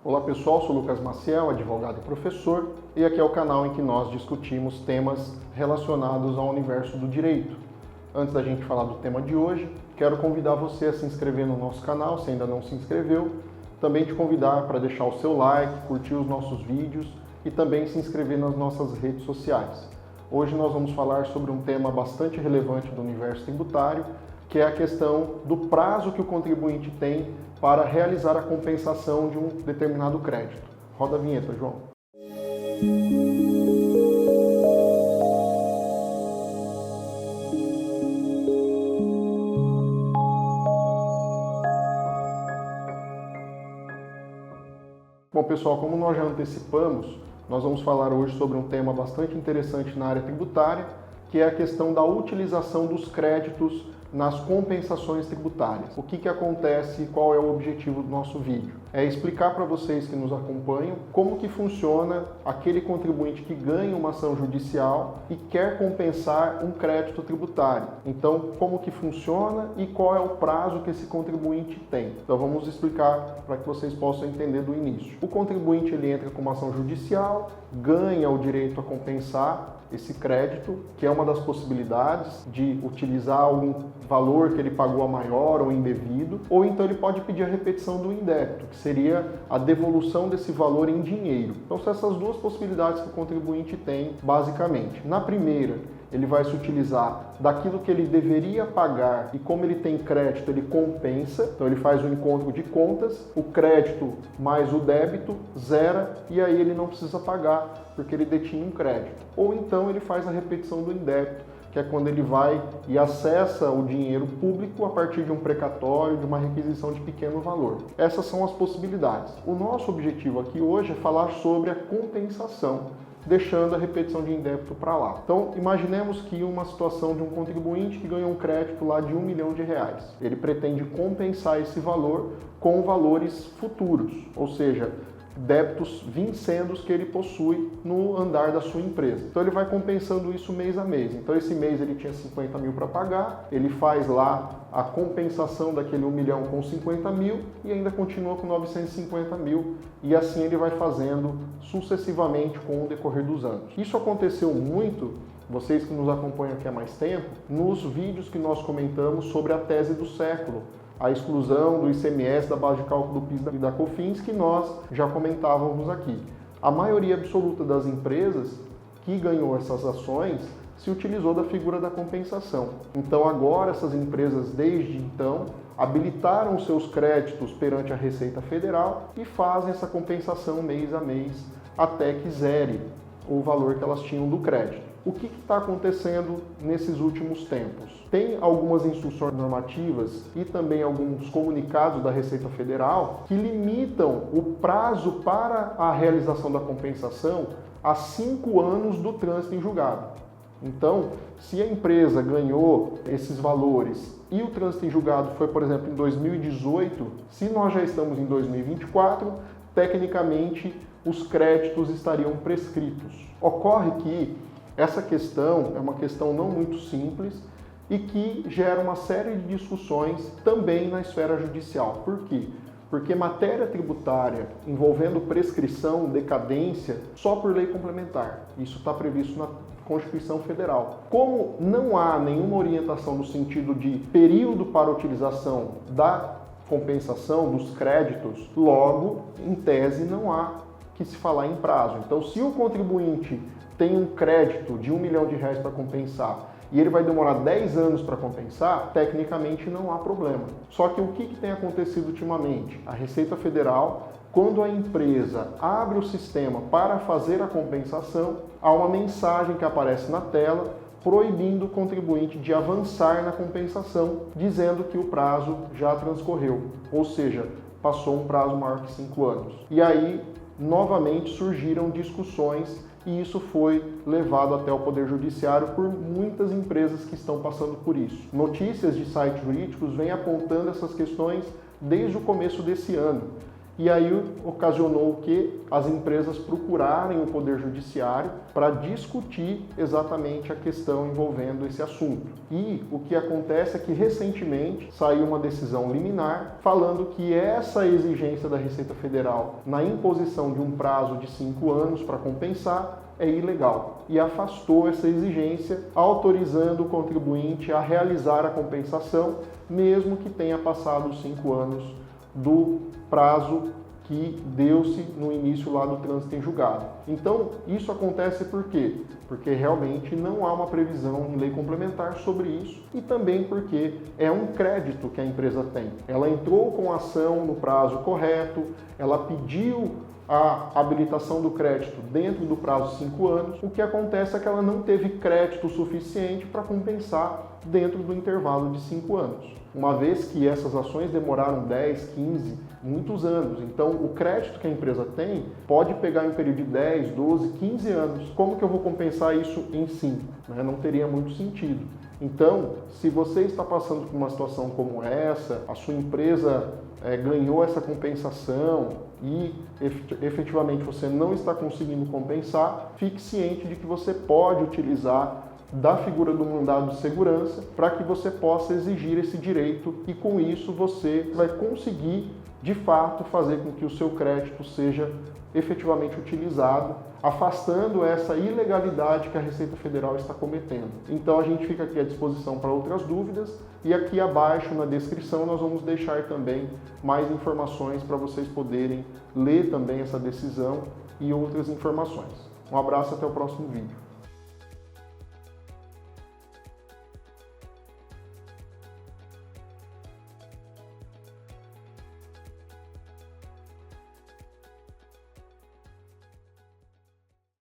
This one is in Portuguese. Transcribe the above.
Olá pessoal, sou Lucas Maciel, advogado e professor, e aqui é o canal em que nós discutimos temas relacionados ao universo do direito. Antes da gente falar do tema de hoje, quero convidar você a se inscrever no nosso canal, se ainda não se inscreveu, também te convidar para deixar o seu like, curtir os nossos vídeos e também se inscrever nas nossas redes sociais. Hoje nós vamos falar sobre um tema bastante relevante do universo tributário, que é a questão do prazo que o contribuinte tem para realizar a compensação de um determinado crédito. Roda a vinheta, João. Bom, pessoal, como nós já antecipamos, nós vamos falar hoje sobre um tema bastante interessante na área tributária, que é a questão da utilização dos créditos nas compensações tributárias. O que acontece e qual é o objetivo do nosso vídeo? É explicar para vocês que nos acompanham como que funciona aquele contribuinte que ganha uma ação judicial e quer compensar um crédito tributário. Então, como que funciona e qual é o prazo que esse contribuinte tem. Então, vamos explicar para que vocês possam entender do início. O contribuinte ele entra com uma ação judicial, ganha o direito a compensar esse crédito, que é uma das possibilidades de utilizar algum valor que ele pagou a maior ou indevido, ou então ele pode pedir a repetição do indébito, que seria a devolução desse valor em dinheiro. Então são essas duas possibilidades que o contribuinte tem, basicamente. Na primeira, ele vai se utilizar daquilo que ele deveria pagar e como ele tem crédito, ele compensa. Então ele faz um encontro de contas, o crédito mais o débito zera e aí ele não precisa pagar porque ele detinha um crédito. Ou então ele faz a repetição do indébito, que é quando ele vai e acessa o dinheiro público a partir de um precatório, de uma requisição de pequeno valor. Essas são as possibilidades. O nosso objetivo aqui hoje é falar sobre a compensação, deixando a repetição de indébito para lá. Então, imaginemos que uma situação de um contribuinte que ganhou um crédito lá de R$1 milhão. Ele pretende compensar esse valor com valores futuros, ou seja, débitos vincendos que ele possui no andar da sua empresa. Então ele vai compensando isso mês a mês. Então esse mês ele tinha 50 mil para pagar, ele faz lá a compensação daquele 1 milhão com 50 mil e ainda continua com 950 mil e assim ele vai fazendo sucessivamente com o decorrer dos anos. Isso aconteceu muito, vocês que nos acompanham aqui há mais tempo, nos vídeos que nós comentamos sobre a tese do século, a exclusão do ICMS da base de cálculo do PIS e da COFINS, que nós já comentávamos aqui. A maioria absoluta das empresas que ganhou essas ações se utilizou da figura da compensação. Então agora essas empresas, desde então, habilitaram os seus créditos perante a Receita Federal e fazem essa compensação mês a mês até que zere o valor que elas tinham do crédito. O que está acontecendo nesses últimos tempos? Tem algumas instruções normativas e também alguns comunicados da Receita Federal que limitam o prazo para a realização da compensação a 5 anos do trânsito em julgado. Então, se a empresa ganhou esses valores e o trânsito em julgado foi, por exemplo, em 2018, se nós já estamos em 2024, tecnicamente os créditos estariam prescritos. Ocorre que essa questão é uma questão não muito simples e que gera uma série de discussões também na esfera judicial. Por quê? Porque matéria tributária envolvendo prescrição, decadência, só por lei complementar. Isso está previsto na Constituição Federal. Como não há nenhuma orientação no sentido de período para utilização da compensação, dos créditos, logo, em tese, não há que se falar em prazo. Então, se o contribuinte tem um crédito de R$1 milhão para compensar e ele vai demorar 10 anos para compensar, tecnicamente não há problema. Só que o que tem acontecido ultimamente? A Receita Federal, quando a empresa abre o sistema para fazer a compensação, há uma mensagem que aparece na tela proibindo o contribuinte de avançar na compensação, dizendo que o prazo já transcorreu, ou seja, passou um prazo maior que 5 anos. E aí, novamente, surgiram discussões e isso foi levado até o Poder Judiciário por muitas empresas que estão passando por isso. Notícias de sites jurídicos vêm apontando essas questões desde o começo desse ano. E aí ocasionou que as empresas procurarem o Poder Judiciário para discutir exatamente a questão envolvendo esse assunto. E o que acontece é que recentemente saiu uma decisão liminar falando que essa exigência da Receita Federal na imposição de um prazo de 5 anos para compensar é ilegal e afastou essa exigência, autorizando o contribuinte a realizar a compensação, mesmo que tenha passado os 5 anos do prazo que deu-se no início lá do trânsito em julgado. Então, isso acontece por quê? Porque realmente não há uma previsão em lei complementar sobre isso e também porque é um crédito que a empresa tem. Ela entrou com a ação no prazo correto, ela pediu a habilitação do crédito dentro do prazo de 5 anos, o que acontece é que ela não teve crédito suficiente para compensar dentro do intervalo de 5 anos. Uma vez que essas ações demoraram 10, 15, muitos anos. Então, o crédito que a empresa tem pode pegar em um período de 10, 12, 15 anos. Como que eu vou compensar isso em 5? Não teria muito sentido. Então, se você está passando por uma situação como essa, a sua empresa ganhou essa compensação e efetivamente você não está conseguindo compensar, fique ciente de que você pode utilizar da figura do mandado de segurança para que você possa exigir esse direito e com isso você vai conseguir de fato fazer com que o seu crédito seja efetivamente utilizado, afastando essa ilegalidade que a Receita Federal está cometendo. Então a gente fica aqui à disposição para outras dúvidas e aqui abaixo na descrição nós vamos deixar também mais informações para vocês poderem ler também essa decisão e outras informações. Um abraço, até o próximo vídeo.